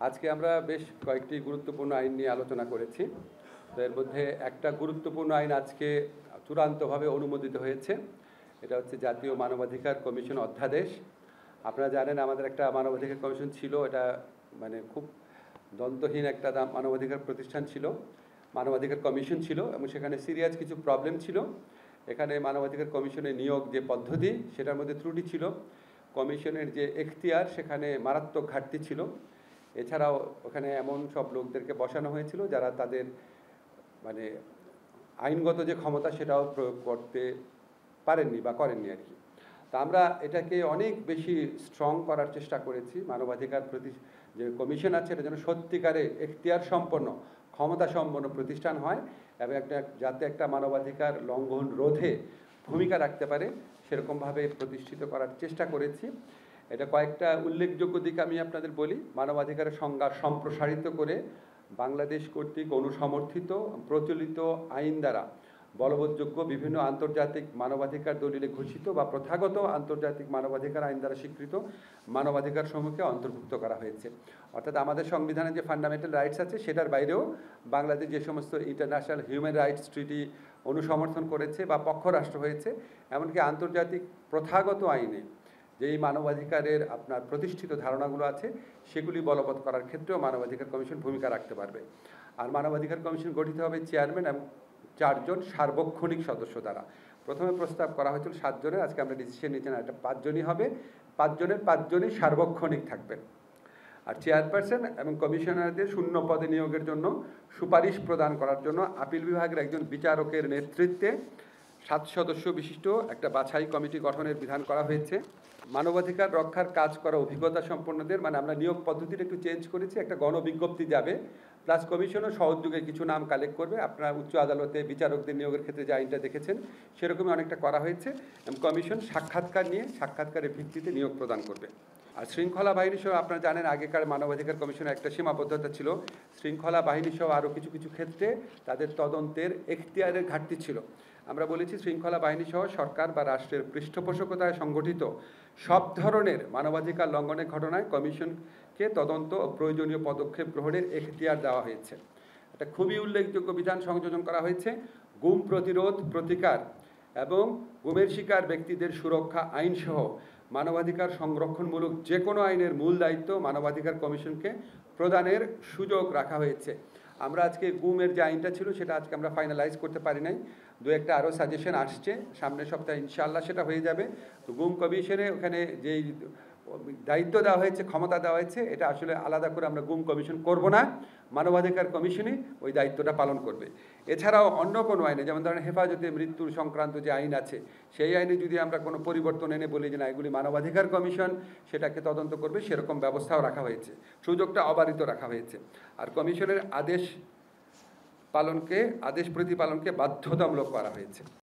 আজকে আমরা বেশ কয়েকটি গুরুত্বপূর্ণ আইন নিয়ে আলোচনা করেছি। তো এর মধ্যে একটা গুরুত্বপূর্ণ আইন আজকে চূড়ান্তভাবে অনুমোদিত হয়েছে। এটা হচ্ছে জাতীয় মানবাধিকার কমিশন অধ্যাদেশ। আপনারা জানেন আমাদের একটা মানবাধিকার কমিশন ছিল, এটা মানে খুব দন্তহীন একটা মানবাধিকার প্রতিষ্ঠান ছিল, মানবাধিকার কমিশন ছিল, এবং সেখানে সিরিয়াস কিছু প্রবলেম ছিল। এখানে মানবাধিকার কমিশনের নিয়োগ যে পদ্ধতি সেটার মধ্যে ত্রুটি ছিল, কমিশনের যে এখতিয়ার সেখানে মারাত্মক ঘাটতি ছিল। এছাড়াও ওখানে এমন সব লোকদেরকে বসানো হয়েছিল যারা তাদের মানে আইনগত যে ক্ষমতা সেটাও প্রয়োগ করতে পারেননি বা করেননি আর কি। তা আমরা এটাকে অনেক বেশি স্ট্রং করার চেষ্টা করেছি। মানবাধিকার যে কমিশন আছে এটা যেন সত্যিকারে এখতিয়ার সম্পন্ন, ক্ষমতা সম্পন্ন প্রতিষ্ঠান হয় এবং যাতে একটা মানবাধিকার লঙ্ঘন রোধে ভূমিকা রাখতে পারে সেরকমভাবে প্রতিষ্ঠিত করার চেষ্টা করেছি। এটা কয়েকটা উল্লেখযোগ্য দিক আমি আপনাদের বলি। মানবাধিকারের সংজ্ঞা সম্প্রসারিত করে বাংলাদেশ কর্তৃক অনুসমর্থিত প্রচলিত আইন দ্বারা বলবৎযোগ্য বিভিন্ন আন্তর্জাতিক মানবাধিকার দলিলে ঘোষিত বা প্রথাগত আন্তর্জাতিক মানবাধিকার আইন দ্বারা স্বীকৃত মানবাধিকার সমূহকে অন্তর্ভুক্ত করা হয়েছে। অর্থাৎ আমাদের সংবিধানে যে ফান্ডামেন্টাল রাইটস আছে সেটার বাইরেও বাংলাদেশ যে সমস্ত ইন্টারন্যাশনাল হিউম্যান রাইটস ট্রিটি অনুসমর্থন করেছে বা পক্ষরাষ্ট্র হয়েছে, এমনকি আন্তর্জাতিক প্রথাগত আইনে যেই মানবাধিকারের আপনার প্রতিষ্ঠিত ধারণাগুলো আছে সেগুলি বলবৎ করার ক্ষেত্রেও মানবাধিকার কমিশন ভূমিকা রাখতে পারবে। আর মানবাধিকার কমিশন গঠিত হবে চেয়ারম্যান এবং 4 জন সার্বক্ষণিক সদস্য দ্বারা। প্রথমে প্রস্তাব করা হয়েছিল 7 জনের, আজকে আমরা ডিসিশন নিচ্ছি না, এটা 5 জনই হবে। 5 জনের 5 জনই সার্বক্ষণিক থাকবেন। আর চেয়ারপারসন এবং কমিশনারদের শূন্য পদে নিয়োগের জন্য সুপারিশ প্রদান করার জন্য আপিল বিভাগের একজন বিচারকের নেতৃত্বে 7 সদস্য বিশিষ্ট একটা বাছাই কমিটি গঠনের বিধান করা হয়েছে। মানবাধিকার রক্ষার কাজ করা অভিজ্ঞতা সম্পন্নদের, মানে আমরা নিয়োগ পদ্ধতিটা একটু চেঞ্জ করেছি, একটা গণবিজ্ঞপ্তি যাবে, প্লাস কমিশনও সহযোগে কিছু নাম কালেক্ট করবে। আপনারা উচ্চ আদালতে বিচারকদের নিয়োগের ক্ষেত্রে যে আইনটা দেখেছেন সেরকমই অনেকটা করা হয়েছে। এবং কমিশন সাক্ষাৎকার নিয়ে সাক্ষাৎকারের ভিত্তিতে নিয়োগ প্রদান করবে। আর শৃঙ্খলা বাহিনী সহ আপনারা জানেন আগেকার মানবাধিকার কমিশনের একটা সীমাবদ্ধতা ছিল, শৃঙ্খলা বাহিনী সহ আরও কিছু কিছু ক্ষেত্রে তাদের তদন্তের এখতিয়ারের ঘাটতি ছিল। আমরা বলেছি শৃঙ্খলা বাহিনী সহ সরকার বা রাষ্ট্রের পৃষ্ঠপোষকতায় সংগঠিত সব ধরনের মানবাধিকার লঙ্ঘনের ঘটনায় কমিশনকে তদন্ত ও প্রয়োজনীয় পদক্ষেপ গ্রহণের এখতিয়ার দেওয়া হয়েছে। একটা খুবই উল্লেখযোগ্য বিধান সংযোজন করা হয়েছে, গুম প্রতিরোধ প্রতিকার এবং গুমের শিকার ব্যক্তিদের সুরক্ষা আইনসহ মানবাধিকার সংরক্ষণমূলক যে কোনো আইনের মূল দায়িত্ব মানবাধিকার কমিশনকে প্রদানের সুযোগ রাখা হয়েছে। আমরা আজকে গুমের যে আইনটা ছিল সেটা আজকে আমরা ফাইনালাইজ করতে পারি নাই, দু একটা আরও সাজেশন আসছে, সামনের সপ্তাহে ইনশাআল্লাহ সেটা হয়ে যাবে। তো গুম কমিশনে ওখানে যেই দায়িত্ব দেওয়া হয়েছে, ক্ষমতা দেওয়া হয়েছে, এটা আসলে আলাদা করে আমরা গুম কমিশন করব না, মানবাধিকার কমিশনই ওই দায়িত্বটা পালন করবে। এছাড়াও অন্য কোনো আইনে, যেমন ধরেন হেফাজতে মৃত্যুর সংক্রান্ত যে আইন আছে সেই আইনে যদি আমরা কোনো পরিবর্তন এনে বলি যে না এগুলি মানবাধিকার কমিশন সেটাকে তদন্ত করবে, সেরকম ব্যবস্থাও রাখা হয়েছে, সুযোগটা অবারিত রাখা হয়েছে। আর কমিশনের আদেশ প্রতিপালনকে বাধ্যতামূলক করা হয়েছে।